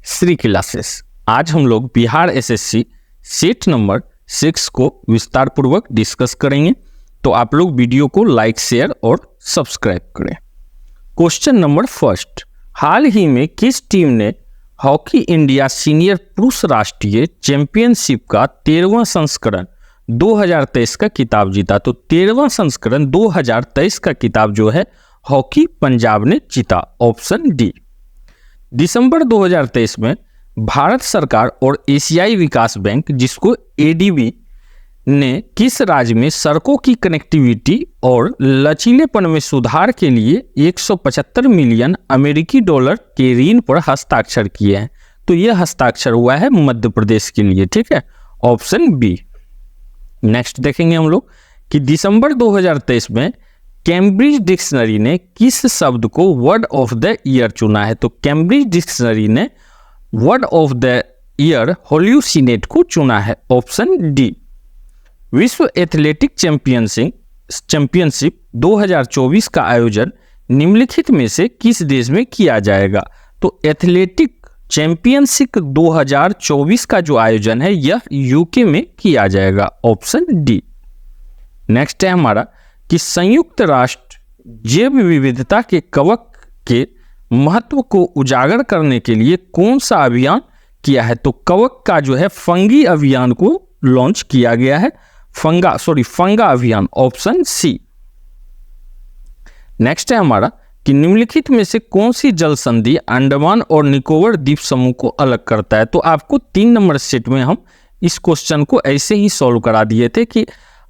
Shri classes. आज हम लोग बिहार एसएससी सेट नंबर 6 को विस्तार पूर्वक डिस्कस करेंगे, तो आप लोग वीडियो को लाइक, शेयर और सब्सक्राइब करें। क्वेश्चन नंबर फर्स्ट, हाल ही में किस टीम ने हॉकी इंडिया सीनियर पुरुष राष्ट्रीय चैंपियनशिप का 13वां संस्करण 2023 का खिताब जीता? तो 13वां संस्करण 2023 का खिताब जो है हॉकी पंजाब ने जीता, ऑप्शन डी। दिसंबर 2023 में भारत सरकार और एशियाई विकास बैंक, जिसको एडीबी, ने किस राज्य में सड़कों की कनेक्टिविटी और लचीलेपन में सुधार के लिए 175 मिलियन अमेरिकी डॉलर के ऋण पर हस्ताक्षर किए हैं? तो यह हस्ताक्षर हुआ है मध्य प्रदेश के लिए, ठीक है, ऑप्शन बी। नेक्स्ट देखेंगे हम लोग कि दिसंबर 2023 में कैम्ब्रिज डिक्शनरी ने किस शब्द को वर्ड ऑफ द ईयर चुना है? तो कैम्ब्रिज डिक्शनरी ने वर्ड ऑफ द ईयर होल्यूसिनेट को चुना है, ऑप्शन डी। विश्व एथलेटिक चैंपियनशिप 2024 का आयोजन निम्नलिखित में से किस देश में किया जाएगा? तो एथलेटिक चैंपियनशिप 2024 का जो आयोजन है यह यूके में किया जाएगा, ऑप्शन डी। नेक्स्ट है हमारा कि संयुक्त राष्ट्र जैव विविधता के कवक के महत्व को उजागर करने के लिए कौन सा अभियान किया है? तो कवक का जो है फंगी अभियान को लॉन्च किया गया है, फंगा अभियान, ऑप्शन सी। नेक्स्ट है हमारा कि निम्नलिखित में से कौन सी जल संधि अंडमान और निकोबार द्वीप समूह को अलग करता है? तो आपको 3 नंबर सेट में हम इस क्वेश्चन को ऐसे ही सॉल्व करा दिए थे कि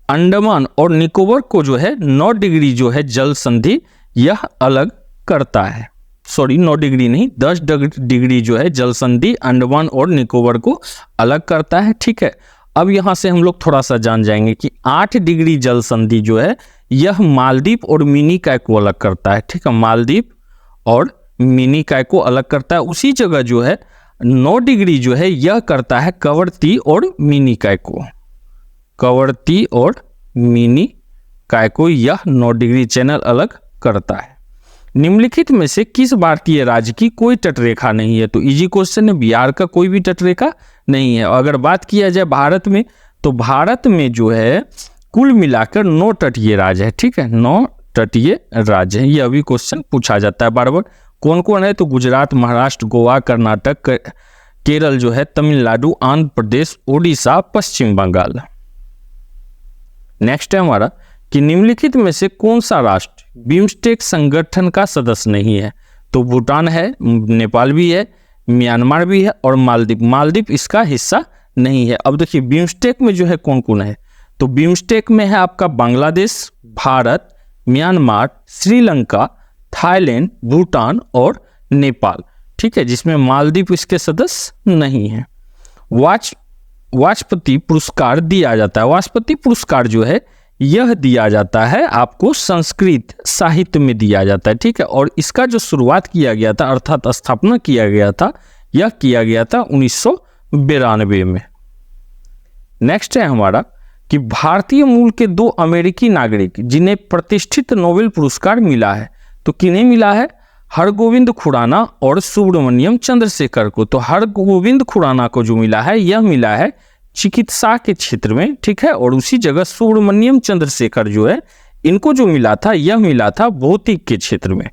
अंडमान और निकोबार को जो है 9 डिग्री जो है जल संधि यह अलग करता है। 9 डिग्री नहीं, 10 डिग्री जो है जल संधि अंडमान और निकोबार को अलग करता है, ठीक है। अब यहाँ से हम लोग थोड़ा सा जान जाएंगे कि 8 डिग्री जल संधि जो है यह मालदीव और मिनिकॉय को अलग करता है, ठीक है, मालदीव और मिनिकॉय को अलग करता है। उसी जगह जो है 9 डिग्री जो है यह करता है कवरती और मिनिकॉय को, कवरती और मिनिकॉय को यह 9 डिग्री चैनल अलग करता है। निम्नलिखित में से किस भारतीय राज्य की कोई तटरेखा नहीं है? तो इजी क्वेश्चन है, बिहार का कोई भी तटरेखा नहीं है। अगर बात किया जाए भारत में, तो भारत में जो है कुल मिलाकर 9 तटीय राज्य है, ठीक है, 9 तटीय राज्य है। ये अभी क्वेश्चन पूछा जाता है बार बार। कौन कौन है? तो गुजरात, महाराष्ट्र, गोवा, कर्नाटक, केरल जो है, तमिलनाडु, आंध्र प्रदेश, उड़ीसा, पश्चिम बंगाल। नेक्स्ट है हमारा कि निम्नलिखित में से कौन सा राष्ट्र बिम्स्टेक संगठन का सदस्य नहीं है? तो भूटान है, नेपाल भी है, म्यांमार भी है और मालदीव। मालदीव इसका हिस्सा नहीं है। अब देखिए बिम्स्टेक में जो है कौन कौन है? तो बिम्स्टेक में है आपका बांग्लादेश, भारत, म्यांमार, श्रीलंका, थाईलैंड, भूटान और नेपाल, ठीक है, जिसमें मालदीव इसके सदस्य नहीं है। वाजपेयी पुरस्कार दिया जाता है। वाजपेयी पुरस्कार जो है यह दिया जाता है आपको संस्कृत साहित्य में दिया जाता है, ठीक है, और इसका जो शुरुआत किया गया था अर्थात स्थापना किया गया था, यह किया गया था 1992 में। नेक्स्ट है हमारा कि भारतीय मूल के 2 अमेरिकी नागरिक जिन्हें प्रतिष्ठित नोबेल पुरस्कार मिला है, तो किन्हें मिला है? हरगोविंद खुराना और सुब्रमण्यम चंद्रशेखर को। तो हरगोविंद खुराना को जो मिला है यह मिला है चिकित्सा के क्षेत्र में, ठीक है, और उसी जगह सुब्रमण्यम चंद्रशेखर जो है इनको जो मिला था यह मिला था भौतिक के क्षेत्र में।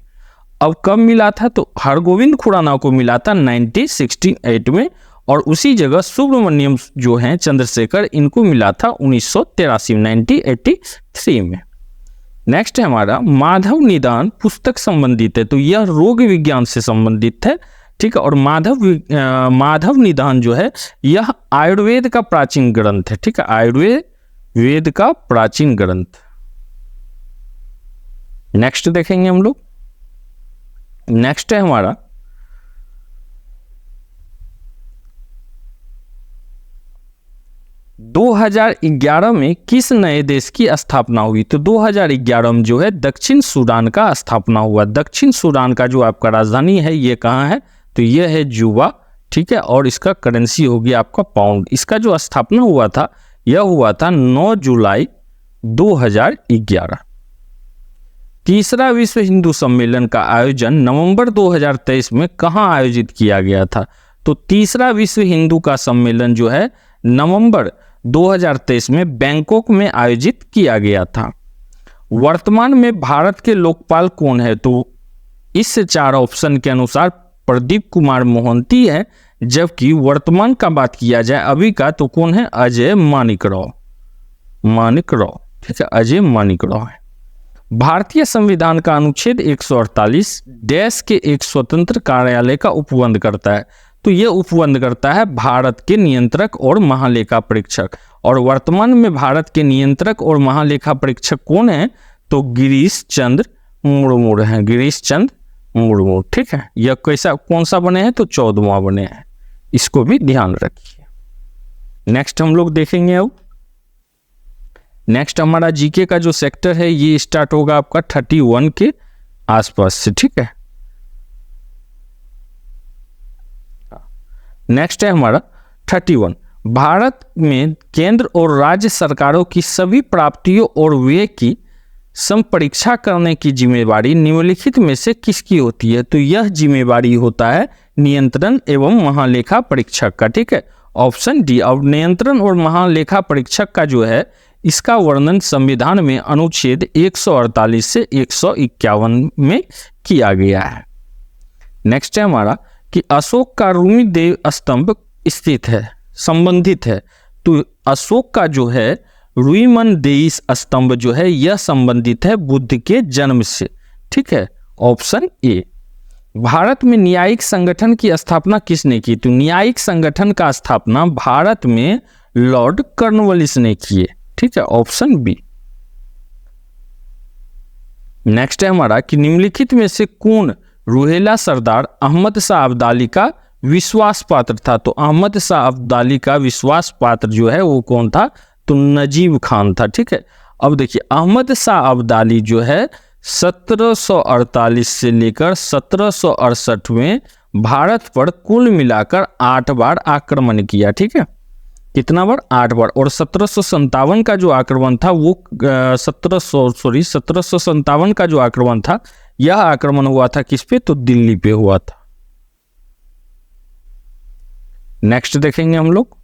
अब कब मिला था? तो हरगोविंद खुराना को मिला था 1968 में और उसी जगह सुब्रमण्यम जो हैं चंद्रशेखर इनको मिला था 1983 में। नेक्स्ट है हमारा माधव निदान पुस्तक संबंधित है, तो यह रोग विज्ञान से संबंधित है, ठीक है, और माधव निदान जो है यह आयुर्वेद का प्राचीन ग्रंथ है, ठीक है, आयुर्वेद का प्राचीन ग्रंथ। नेक्स्ट देखेंगे हम लोग। नेक्स्ट है हमारा 2011 में किस नए देश की स्थापना हुई? तो 2011 में जो है दक्षिण सूडान का स्थापना हुआ। दक्षिण सूडान का जो आपका राजधानी है ये कहाँ है? तो ये है जुबा, ठीक है, और इसका करेंसी होगी आपका पाउंड। इसका जो स्थापना हुआ था यह हुआ था 9 जुलाई 2011। तीसरा विश्व हिंदू सम्मेलन का आयोजन नवंबर 2023 में कहाँ आयोजित किया गया था? तो तीसरा विश्व हिंदू का सम्मेलन जो है नवंबर 2023 में बैंकॉक में आयोजित किया गया था। वर्तमान में भारत के लोकपाल कौन है? तो इस 4 ऑप्शन के अनुसार प्रदीप कुमार मोहंती है, जबकि वर्तमान का बात किया जाए अभी का तो कौन है? अजय मानिकराव। ठीक है, अजय मानिकराव है। भारतीय संविधान का अनुच्छेद 148 देश के एक स्वतंत्र कार्यालय का उपबंध करता है। तो यह उपबंध करता है भारत के नियंत्रक और महालेखा परीक्षक। और वर्तमान में भारत के नियंत्रक और महालेखा परीक्षक कौन है? तो गिरीश चंद्र मुर्मू हैं, गिरीश चंद्र मुर्मू। ठीक है, यह कौन सा बने हैं? तो 14वां बने हैं, इसको भी ध्यान रखिए। नेक्स्ट हम लोग देखेंगे। अब नेक्स्ट हमारा जीके का जो सेक्टर है ये स्टार्ट होगा आपका 31 के आसपास से। ठीक है, नेक्स्ट है हमारा 31। भारत में केंद्र और राज्य सरकारों की सभी प्राप्तियों और व्यय की संपरीक्षा करने की जिम्मेवारी निम्नलिखित में से किसकी होती है? तो यह जिम्मेवारी होता है नियंत्रण एवं महालेखा परीक्षक का। ठीक है, ऑप्शन डी। अब नियंत्रण और महालेखा परीक्षक का जो है इसका वर्णन संविधान में अनुच्छेद 148 से 151 में किया गया है। नेक्स्ट है हमारा कि अशोक का रूमी देव स्तंभ स्थित है, संबंधित है। तो अशोक का जो है रुइमन देई स्तंभ जो है यह संबंधित है बुद्ध के जन्म से। ठीक है, ऑप्शन ए। भारत में न्यायिक संगठन की स्थापना किसने की? तो न्यायिक संगठन का स्थापना भारत में लॉर्ड कॉर्नवालिस ने की। ठीक है, ऑप्शन बी। नेक्स्ट है हमारा कि निम्नलिखित में से कौन रुहेला सरदार अहमद शाह अब्दाली का विश्वास पात्र था? तो अहमद शाह अब्दाली का विश्वास पात्र जो है वो कौन था? तो नजीब खान था। ठीक है, अब देखिए अहमद शाह अब्दाली जो है 1748 से लेकर 1768 में भारत पर कुल मिलाकर 8 बार आक्रमण किया। ठीक है, कितना बार? 8 बार। और 1757 का जो आक्रमण था वो 1757 का जो आक्रमण था यह आक्रमण हुआ था किस पे? तो दिल्ली पे हुआ था। नेक्स्ट देखेंगे हम लोग।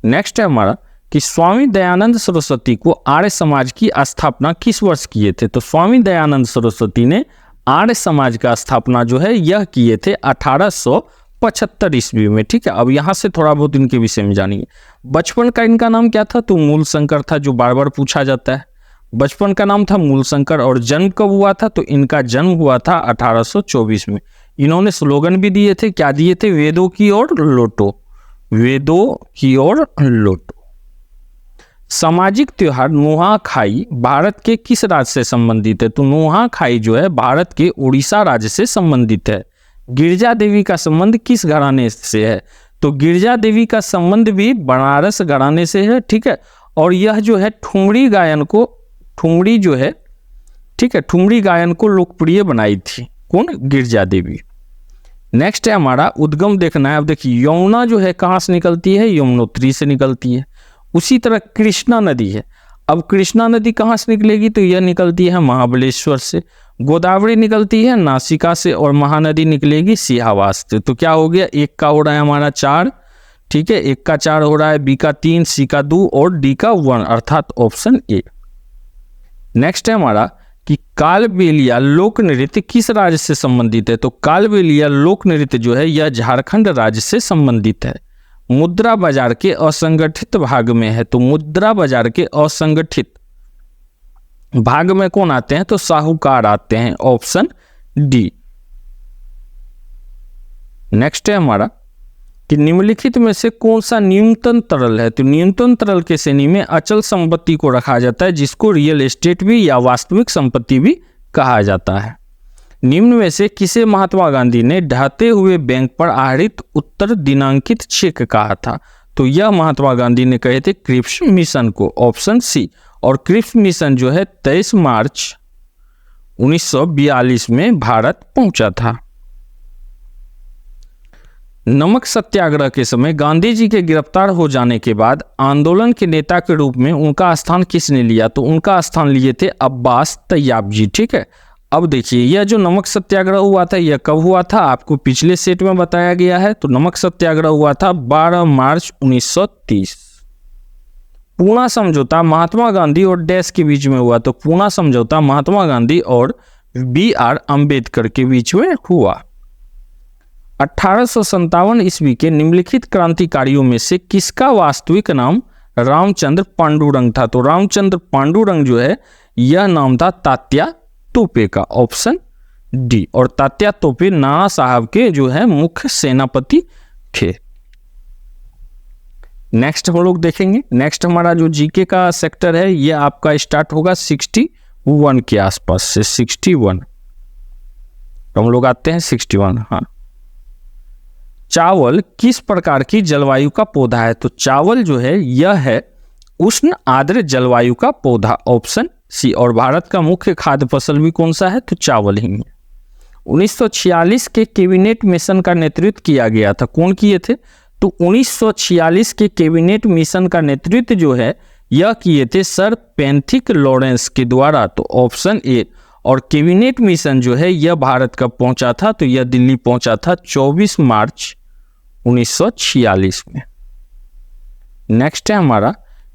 नेक्स्ट है हमारा कि स्वामी दयानंद सरस्वती को आर्य समाज की स्थापना किस वर्ष किए थे? तो स्वामी दयानंद सरस्वती ने आर्य समाज का स्थापना जो है यह किए थे 1875 ईस्वी में। ठीक है, अब यहाँ से थोड़ा बहुत इनके विषय में जानिए। बचपन का इनका नाम क्या था? तो मूल शंकर था, जो बार बार पूछा जाता है। बचपन का नाम था मूल शंकर। और जन्म कब हुआ था? तो इनका जन्म हुआ था 1824 में। इन्होंने स्लोगन भी दिए थे, क्या दिए थे? वेदों की ओर लौटो, वेदों की ओर लौटो। सामाजिक त्योहार नुआखाई भारत के किस राज्य से संबंधित है? तो नुआखाई जो है भारत के उड़ीसा राज्य से संबंधित है। गिरजा देवी का संबंध किस घराने से है? तो गिरजा देवी का संबंध भी बनारस घराने से है। ठीक है, और यह जो है ठुमरी गायन को, ठुमरी जो है, ठीक है, ठुमरी गायन को लोकप्रिय बनाई थी कौन? गिरजा देवी। नेक्स्ट है हमारा उद्गम देखना है। अब देखिए यमुना जो है कहाँ से निकलती है? यमुनोत्री से निकलती है। उसी तरह कृष्णा नदी है। अब कृष्णा नदी कहाँ से निकलेगी? तो यह निकलती है महाबलेश्वर से। गोदावरी निकलती है नासिका से और महानदी निकलेगी सिहावास से। तो क्या हो गया? एक का हो रहा है हमारा 4। ठीक है, एक का 4 हो रहा है, बी का 3, सी का 2 और डी का 1, अर्थात ऑप्शन ए। नेक्स्ट है हमारा कि कालबेलिया लोक नृत्य किस राज्य से संबंधित है? तो कालबेलिया लोक नृत्य जो है यह झारखंड राज्य से संबंधित है। मुद्रा बाजार के असंगठित भाग में है। तो मुद्रा बाजार के असंगठित भाग में कौन आते हैं? तो साहूकार आते हैं, ऑप्शन डी। नेक्स्ट है हमारा कि निम्नलिखित में से कौन सा न्यूनतम तरल है? तो न्यूनतम तरल के श्रेणी में अचल संपत्ति को रखा जाता है, जिसको रियल एस्टेट भी या वास्तविक संपत्ति भी कहा जाता है। निम्न में से किसे महात्मा गांधी ने ढहते हुए बैंक पर आहरित उत्तर दिनांकित चेक कहा था? तो यह महात्मा गांधी ने कहे थे क्रिप्स मिशन को, ऑप्शन सी। और क्रिप्स मिशन जो है 23 मार्च 1942 में भारत पहुंचा था। नमक सत्याग्रह के समय गांधी जी के गिरफ्तार हो जाने के बाद आंदोलन के नेता के रूप में उनका स्थान किसने लिया? तो उनका स्थान लिए थे अब्बास तैयाब जी। ठीक है, अब देखिए यह जो नमक सत्याग्रह हुआ था यह कब हुआ था, आपको पिछले सेट में बताया गया है। तो नमक सत्याग्रह हुआ था 12 मार्च 1930। पूना समझौता महात्मा गांधी और डैश के बीच में हुआ। तो पूना समझौता महात्मा गांधी और BR अम्बेडकर के बीच में हुआ। 1857 ईस्वी के निम्नलिखित क्रांतिकारियों में से किसका वास्तविक नाम रामचंद्र पांडुरंग था? तो रामचंद्र पांडुरंग जो है यह नाम था तात्या तोपे का, ऑप्शन डी। और तात्या तोपे नाना साहब के जो है मुख्य सेनापति थे। नेक्स्ट हम लोग देखेंगे, नेक्स्ट हमारा जो जीके का सेक्टर है यह आपका स्टार्ट होगा 61 के आसपास से। 61 तो हम लोग आते हैं 61। हाँ, चावल किस प्रकार की जलवायु का पौधा है? तो चावल जो है यह है उष्ण आर्द्र जलवायु का पौधा, ऑप्शन सी। और भारत का मुख्य खाद्य फसल भी कौन सा है? तो चावल ही है। 1946 के कैबिनेट मिशन का नेतृत्व किया गया था, कौन किए थे? तो 1946 के कैबिनेट मिशन का नेतृत्व जो है यह किए थे सर पेंथिक लॉरेंस के द्वारा, तो ऑप्शन ए। और कैबिनेट मिशन जो है यह भारत कब पहुंचा था? तो यह दिल्ली पहुंचा था 24 मार्च 1946 में। नेक्स्ट है हमारा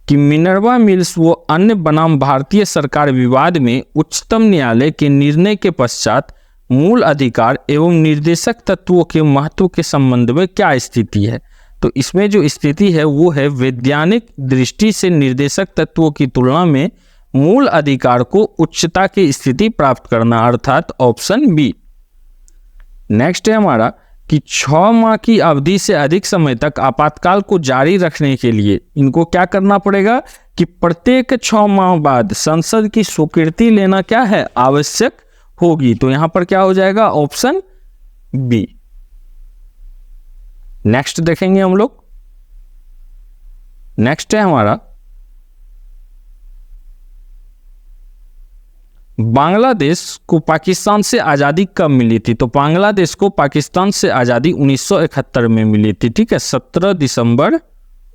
कि मिनर्वा मिल्स व अन्य बनाम भारतीय सरकार विवाद में उच्चतम न्यायालय के निर्णय के पश्चात मूल अधिकार एवं निर्देशक तत्वों के महत्व के संबंध में क्या स्थिति है? तो इसमें जो स्थिति है वो है वैज्ञानिक दृष्टि से निर्देशक तत्वों की तुलना में मूल अधिकार को उच्चता की स्थिति प्राप्त करना, अर्थात ऑप्शन बी। नेक्स्ट है हमारा कि 6 माह की अवधि से अधिक समय तक आपातकाल को जारी रखने के लिए इनको क्या करना पड़ेगा कि प्रत्येक 6 माह बाद संसद की स्वीकृति लेना क्या है? आवश्यक होगी। तो यहां पर क्या हो जाएगा? Option B. नेक्स्ट देखेंगे हम लोग, नेक्स्ट है हमारा बांग्लादेश को पाकिस्तान से आज़ादी कब मिली थी? तो बांग्लादेश को पाकिस्तान से आज़ादी 1971 में मिली थी। ठीक है, 17 दिसंबर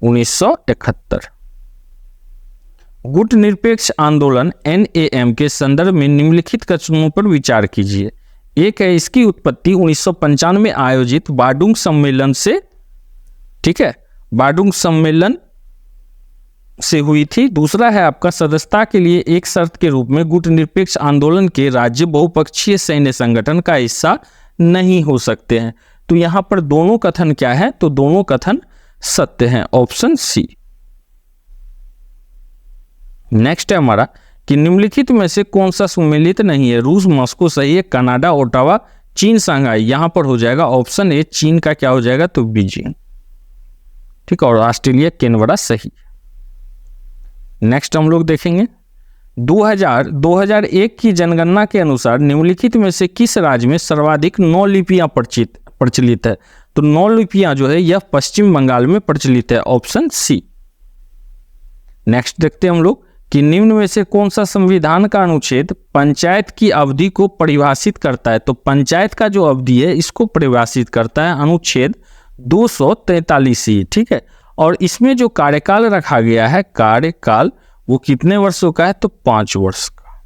1971। गुटनिरपेक्ष आंदोलन NAM के संदर्भ में निम्नलिखित कथनों पर विचार कीजिए। एक है इसकी उत्पत्ति 1995 में आयोजित बाडुंग सम्मेलन से, ठीक है, बाडुंग सम्मेलन से हुई थी। दूसरा है आपका सदस्यता के लिए एक शर्त के रूप में गुटनिरपेक्ष आंदोलन के राज्य बहुपक्षीय सैन्य संगठन का हिस्सा नहीं हो सकते हैं। तो यहां पर दोनों कथन क्या है? तो दोनों कथन सत्य हैं, ऑप्शन सी। नेक्स्ट है हमारा कि निम्नलिखित में से कौन सा सम्मिलित नहीं है? रूस मॉस्को सही है, कनाडा ओटावा, चीन शंघाई। यहां पर हो जाएगा ऑप्शन ए, चीन का क्या हो जाएगा? तो बीजिंग। ठीक है, और ऑस्ट्रेलिया कैनबरा सही। नेक्स्ट हम लोग देखेंगे 2001 की जनगणना के अनुसार निम्नलिखित में से किस राज्य में सर्वाधिक 9 लिपियां प्रचलित है? तो 9 लिपियां जो है यह पश्चिम बंगाल में प्रचलित है, ऑप्शन सी। नेक्स्ट देखते हैं हम लोग कि निम्न में से कौन सा संविधान का अनुच्छेद पंचायत की अवधि को परिभाषित करता है? तो पंचायत का जो अवधि है इसको परिभाषित करता है अनुच्छेद 243। ठीक है, और इसमें जो कार्यकाल रखा गया है, कार्यकाल वो कितने वर्षों का है? तो 5 वर्ष का।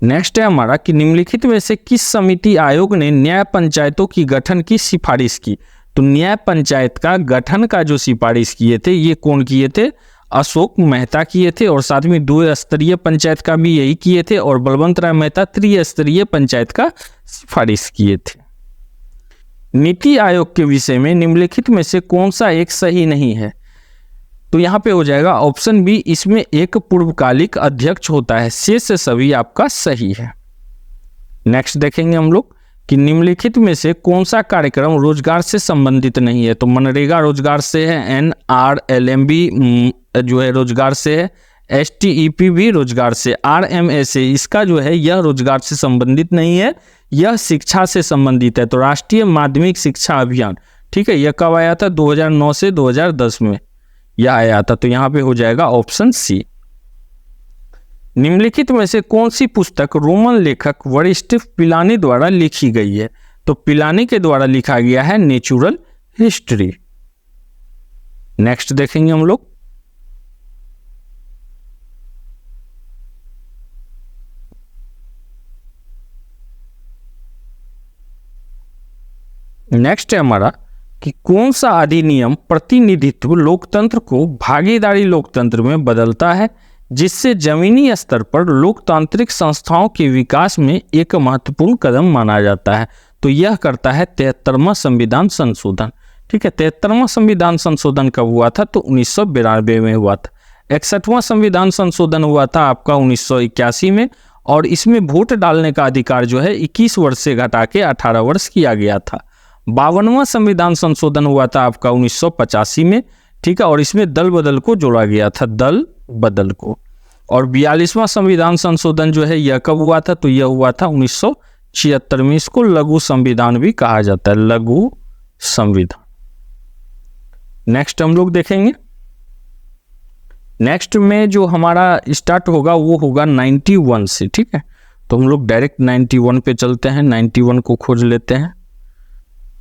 नेक्स्ट है हमारा कि निम्नलिखित में से किस समिति आयोग ने न्याय पंचायतों की गठन की सिफारिश की? तो न्याय पंचायत का गठन का जो सिफारिश किए थे ये कौन किए थे? अशोक मेहता किए थे। और साथ में 2 स्तरीय पंचायत का भी यही किए थे, और बलवंत राय मेहता 3 स्तरीय पंचायत का सिफारिश किए थे। नीति आयोग के विषय में निम्नलिखित में से कौन सा एक सही नहीं है? तो यहां पे हो जाएगा ऑप्शन बी, इसमें एक पूर्वकालिक अध्यक्ष होता है, शेष सभी आपका सही है। नेक्स्ट देखेंगे हम लोग कि निम्नलिखित में से कौन सा कार्यक्रम रोजगार से संबंधित नहीं है? तो मनरेगा रोजगार से है, NRLM जो है रोजगार से है, STEP भी रोजगार से, RMSA इसका जो है यह रोजगार से संबंधित नहीं है, यह शिक्षा से संबंधित है। तो राष्ट्रीय माध्यमिक शिक्षा अभियान, ठीक है, यह कब आया था? 2009 से 2010 में यह आया था। तो यहां पे हो जाएगा ऑप्शन सी। निम्नलिखित में से कौन सी पुस्तक रोमन लेखक वरिष्ठ पिलानी द्वारा लिखी गई है? तो पिलानी के द्वारा लिखा गया है नेचुरल हिस्ट्री। नेक्स्ट देखेंगे हम लोग। नेक्स्ट है हमारा कि कौन सा अधिनियम प्रतिनिधित्व लोकतंत्र को भागीदारी लोकतंत्र में बदलता है, जिससे जमीनी स्तर पर लोकतांत्रिक संस्थाओं के विकास में एक महत्वपूर्ण कदम माना जाता है। तो यह करता है 73वां संविधान संशोधन। ठीक है, 73वां संविधान संशोधन कब हुआ था? तो 1992 में हुआ था। 61वां संविधान संशोधन हुआ था आपका 1981 में, और इसमें वोट डालने का अधिकार जो है 21 वर्ष से घटा के 18 वर्ष किया गया था। 52वां संविधान संशोधन हुआ था आपका 1985 में। ठीक है, और इसमें दल बदल को जोड़ा गया था, दल बदल को। और 42वां संविधान संशोधन जो है यह कब हुआ था? तो यह हुआ था 1976 में। इसको लघु संविधान भी कहा जाता है, लघु संविधान। नेक्स्ट हम लोग देखेंगे। नेक्स्ट में जो हमारा स्टार्ट होगा वो होगा 91 से। ठीक है, तो हम लोग डायरेक्ट 91 पे चलते हैं। 91 को खोज लेते हैं।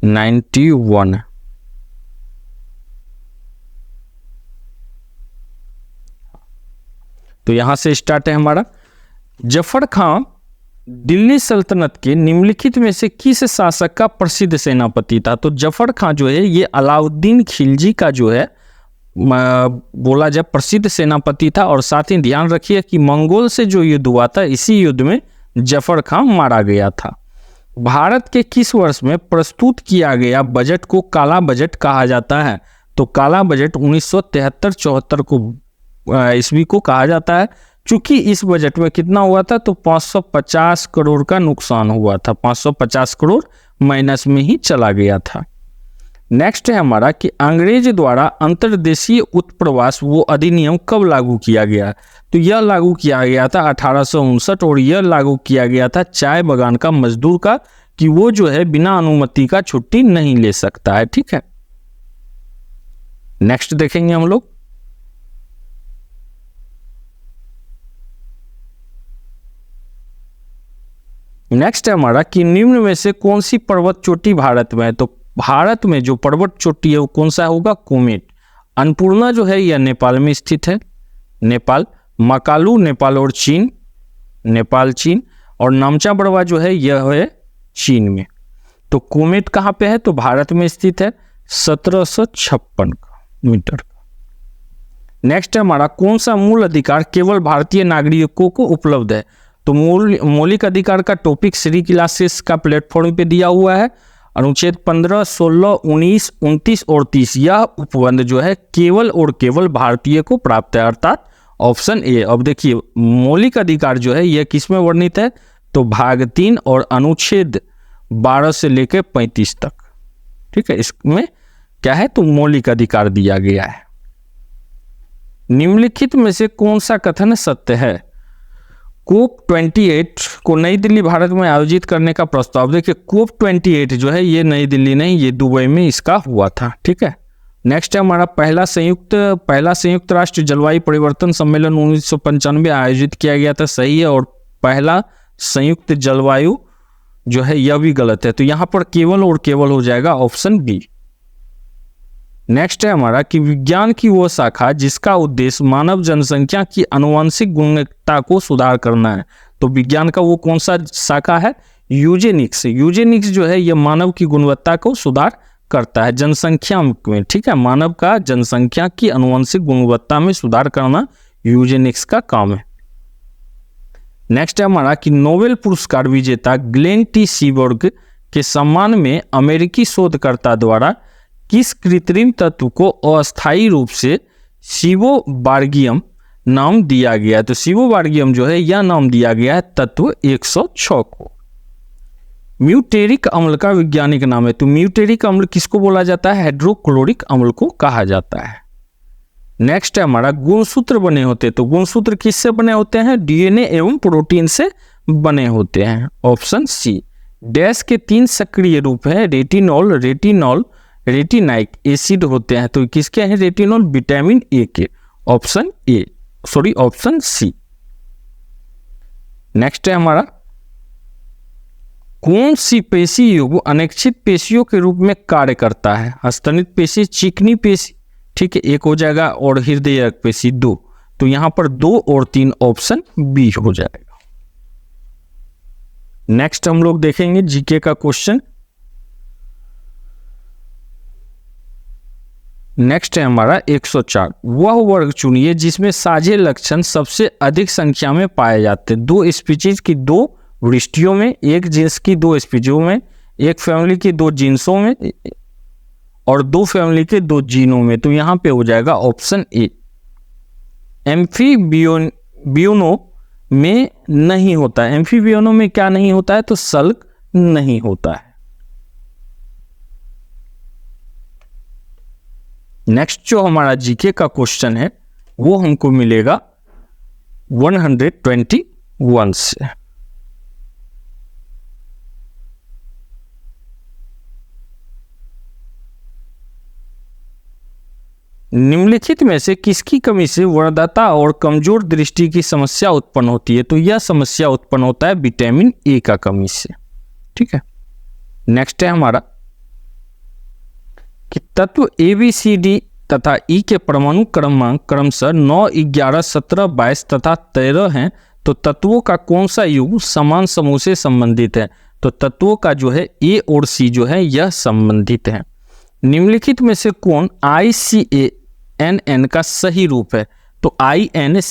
91 तो यहां से स्टार्ट है हमारा। जफर खां दिल्ली सल्तनत के निम्नलिखित में से किस शासक का प्रसिद्ध सेनापति था? तो जफर खां जो है ये अलाउद्दीन खिलजी का जो है बोला जाए प्रसिद्ध सेनापति था। और साथ ही ध्यान रखिए कि मंगोल से जो युद्ध हुआ था, इसी युद्ध में जफर खां मारा गया था। भारत के किस वर्ष में प्रस्तुत किया गया बजट को काला बजट कहा जाता है? तो काला बजट 1973-74 को ईस्वी को कहा जाता है। चूंकि इस बजट में कितना हुआ था? तो 550 करोड़ का नुकसान हुआ था। 550 करोड़ माइनस में ही चला गया था। नेक्स्ट है हमारा कि अंग्रेज द्वारा अंतर्देशीय उत्प्रवास वो अधिनियम कब लागू किया गया? तो यह लागू किया गया था 1859, और यह लागू किया गया था चाय बागान का मजदूर का, कि वो जो है बिना अनुमति का छुट्टी नहीं ले सकता है। ठीक है, नेक्स्ट देखेंगे हम लोग। नेक्स्ट है हमारा कि निम्न में से कौन सी पर्वत चोटी भारत में है? तो भारत में जो पर्वत चोटी है वो कौन सा होगा? कोमेट। अन्नपूर्णा जो है यह नेपाल में स्थित है, नेपाल। मकालू नेपाल और चीन, नेपाल चीन। और नामचा बड़वा जो है यह है चीन में। तो कोमेट कहाँ पे है? तो भारत में स्थित है, 1756 मीटर का। नेक्स्ट है हमारा कौन सा मूल अधिकार केवल भारतीय नागरिकों को उपलब्ध है? तो मौलिक अधिकार का टॉपिक श्री क्लासेस का प्लेटफॉर्म पे दिया हुआ है। अनुच्छेद 15, 16, 19, 29 और 30 यह उपबंध जो है केवल और केवल भारतीय को प्राप्त है, अर्थात ऑप्शन ए। अब देखिए मौलिक अधिकार जो है यह किस में वर्णित है? तो भाग 3 और अनुच्छेद 12 से लेकर 35 तक। ठीक है, इसमें क्या है? तो मौलिक अधिकार दिया गया है। निम्नलिखित में से कौन सा कथन सत्य है? कोप 28 को नई दिल्ली भारत में आयोजित करने का प्रस्ताव। देखिए कोप 28 जो है ये नई दिल्ली नहीं, ये दुबई में इसका हुआ था। ठीक है, नेक्स्ट है हमारा पहला संयुक्त राष्ट्र जलवायु परिवर्तन सम्मेलन 1995 आयोजित किया गया था। सही है, और पहला संयुक्त जलवायु जो है यह भी गलत है। तो यहाँ पर केवल और केवल हो जाएगा ऑप्शन बी। नेक्स्ट है हमारा कि विज्ञान की वो शाखा जिसका उद्देश्य मानव जनसंख्या की आनुवंशिक गुणवत्ता को सुधार करना है। तो विज्ञान का वो कौन सा शाखा है? यूजेनिक्स। यूजेनिक्स जो है यह मानव की गुणवत्ता को सुधार करता है जनसंख्या में। ठीक है, मानव का जनसंख्या की आनुवंशिक गुणवत्ता में सुधार करना यूजेनिक्स का काम है। नेक्स्ट है हमारा कि नोबेल पुरस्कार विजेता ग्लेन टी सीबर्ग के सम्मान में अमेरिकी शोधकर्ता द्वारा किस कृत्रिम तत्व को अस्थायी रूप से सिवोबार्गियम नाम दिया गया है? तो सिवोबार्गियम जो है यह नाम दिया गया है तत्व 106 को। म्यूटेरिक अम्ल का वैज्ञानिक नाम है। तो म्यूटेरिक अम्ल किसको बोला जाता है? हाइड्रोक्लोरिक अम्ल को कहा जाता है। नेक्स्ट है हमारा गुणसूत्र बने होते हैं। तो गुणसूत्र किससे बने होते हैं? डीएनए एवं प्रोटीन से बने होते हैं, ऑप्शन सी। डैश के 3 सक्रिय रूप है, रेटिनॉल, रेटिनॉल, रेटिनाइक एसिड होते हैं। तो किसके हैं रेटिनॉल? विटामिन ए के, option a, sorry option c. Next है हमारा कौन सी पेशी युग्म अनिश्चित पेशियों के रूप में कार्य करता है? हस्तनित पेशी, चिकनी पेशी, ठीक है, एक हो जाएगा, और हृदयक पेशी 2। तो यहां पर 2 और 3 ऑप्शन बी हो जाएगा। नेक्स्ट हम लोग देखेंगे जीके का क्वेश्चन। नेक्स्ट है हमारा 104। वह वर्ग चुनिए जिसमें साझे लक्षण सबसे अधिक संख्या में पाए जाते हैं। 2 स्पीशीज की 2 वृष्टियों में, एक जींस की 2 स्पीशीजों में, एक फैमिली की 2 जींसों में और 2 फैमिली के 2 जीनों में। तो यहां पे हो जाएगा ऑप्शन ए। एम्फीबियनों में नहीं होता है। एम्फीबियनों में क्या नहीं होता है? तो सल्क नहीं होता है। नेक्स्ट जो हमारा जीके का क्वेश्चन है वो हमको मिलेगा 121 से। निम्नलिखित में से किसकी कमी से वरदता और कमजोर दृष्टि की समस्या उत्पन्न होती है? तो यह समस्या उत्पन्न होता है विटामिन ए का कमी से। ठीक है, नेक्स्ट है हमारा कि तत्व ए बी सी डी तथा ई के परमाणु क्रमांक क्रमशः 9, 11, 17, 22 तथा 13 हैं। तो तत्वों का कौन सा युग्म समान समूह से संबंधित है? तो तत्वों का जो है ए और सी जो है यह संबंधित है। निम्नलिखित में से कौन ICANN का सही रूप है? तो ICANN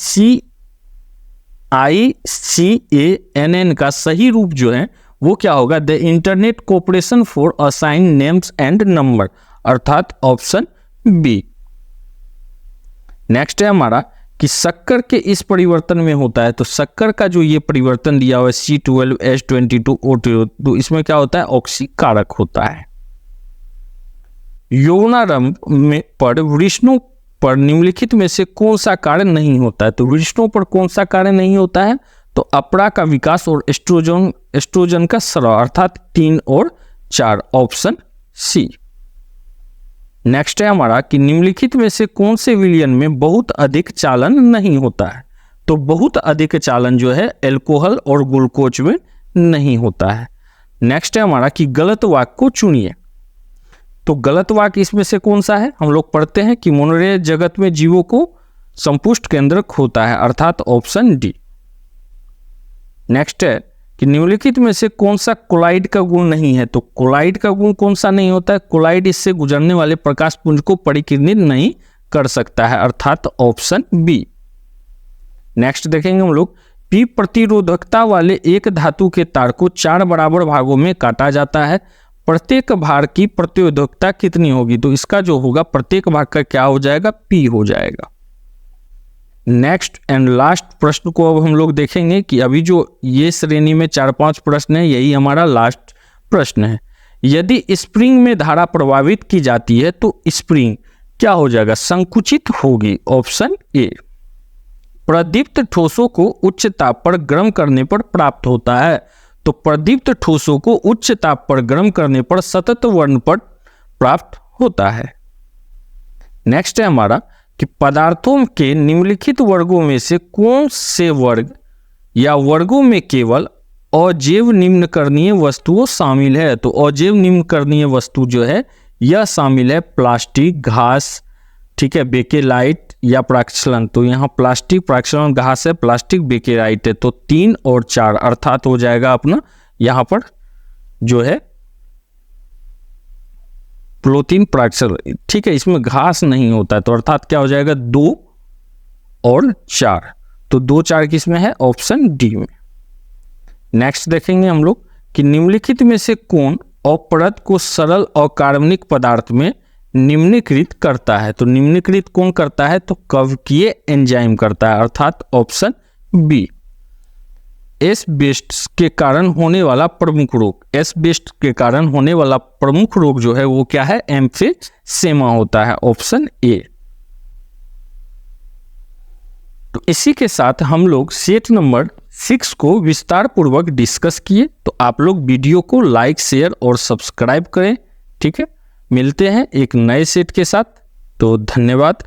का सही रूप जो है वो क्या होगा? The internet cooperation for assign names and number, अर्थात ऑप्शन बी। नेक्स्ट है हमारा कि शक्कर के इस परिवर्तन में होता है। तो शक्कर का जो ये परिवर्तन दिया हुआ है C12H22O2, इसमें क्या होता है? ऑक्सीकारक होता है। यौनारंभ में पर वृषणों पर निम्नलिखित में से कौन सा कार्य नहीं होता है? तो वृषणों पर कौन सा कार्य नहीं होता है? तो अपरा का विकास और एस्ट्रोजन का स्राव, अर्थात 3 और 4, ऑप्शन सी। नेक्स्ट है हमारा कि निम्नलिखित में से कौन से विलयन में बहुत अधिक चालन नहीं होता है? तो बहुत अधिक चालन जो है एल्कोहल और ग्लूकोज में नहीं होता है। नेक्स्ट है हमारा कि गलत वाक्य को चुनिए। तो गलत वाक्य इसमें से कौन सा है? हम लोग पढ़ते हैं कि मनोरय जगत में जीवों को संपुष्ट केंद्रक होता है, अर्थात ऑप्शन डी। नेक्स्ट है कि निम्नलिखित में से कौन सा कोलाइड का गुण नहीं है? तो कोलाइड का गुण कौन सा नहीं होता है? कोलाइड इससे गुजरने वाले प्रकाश पुंज को परिकिरणित नहीं कर सकता है, अर्थात ऑप्शन बी। नेक्स्ट देखेंगे हम लोग पी प्रतिरोधकता वाले एक धातु के तार को 4 बराबर भागों में काटा जाता है। प्रत्येक भार की प्रतिरोधकता कितनी होगी? तो इसका जो होगा प्रत्येक भाग का क्या हो जाएगा? पी हो जाएगा। नेक्स्ट एंड लास्ट प्रश्न को अब हम लोग देखेंगे कि अभी जो ये श्रेणी में 4-5 प्रश्न है, यही हमारा लास्ट प्रश्न है। यदि स्प्रिंग में धारा प्रभावित की जाती है तो स्प्रिंग क्या हो जाएगा? संकुचित होगी, ऑप्शन ए। प्रदीप्त ठोसों को उच्च ताप पर गर्म करने पर प्राप्त होता है। तो प्रदीप्त ठोसों को उच्च ताप पर गर्म करने पर सतत वर्ण पट प्राप्त होता है। नेक्स्ट है हमारा कि पदार्थों के निम्नलिखित वर्गों में से कौन से वर्ग या वर्गों में केवल अजैव निम्नकरणीय वस्तुओं शामिल है? तो अजैव निम्नकरणीय वस्तु जो है यह शामिल है प्लास्टिक, घास, ठीक है, बेकेलाइट या प्राक्षलन। तो यहाँ प्लास्टिक, प्राक्षलन, घास है, प्लास्टिक, बेकेलाइट है। तो 3 और 4 अर्थात हो जाएगा अपना यहाँ पर जो है प्लोथिन, प्राक्षलन, ठीक है, इसमें घास नहीं होता है। तो अर्थात क्या हो जाएगा? 2 और 4। तो 2, 4 किसमें है? ऑप्शन डी में। नेक्स्ट देखेंगे हम लोग कि निम्नलिखित में से कौन अपरद को सरल और कार्बनिक पदार्थ में निम्नीकृत करता है? तो निम्नीकृत कौन करता है? तो कवकीय एंजाइम करता है, अर्थात ऑप्शन बी। एस्बेस्टस के कारण होने वाला प्रमुख रोग, एस्बेस्टस के कारण होने वाला प्रमुख रोग जो है वो क्या है? एम्फीसेमा होता है, ऑप्शन ए। तो इसी के साथ हम लोग सेट नंबर 6 को विस्तार पूर्वक डिस्कस किए। तो आप लोग वीडियो को लाइक, शेयर और सब्सक्राइब करें। ठीक है, मिलते हैं एक नए सेट के साथ। तो धन्यवाद।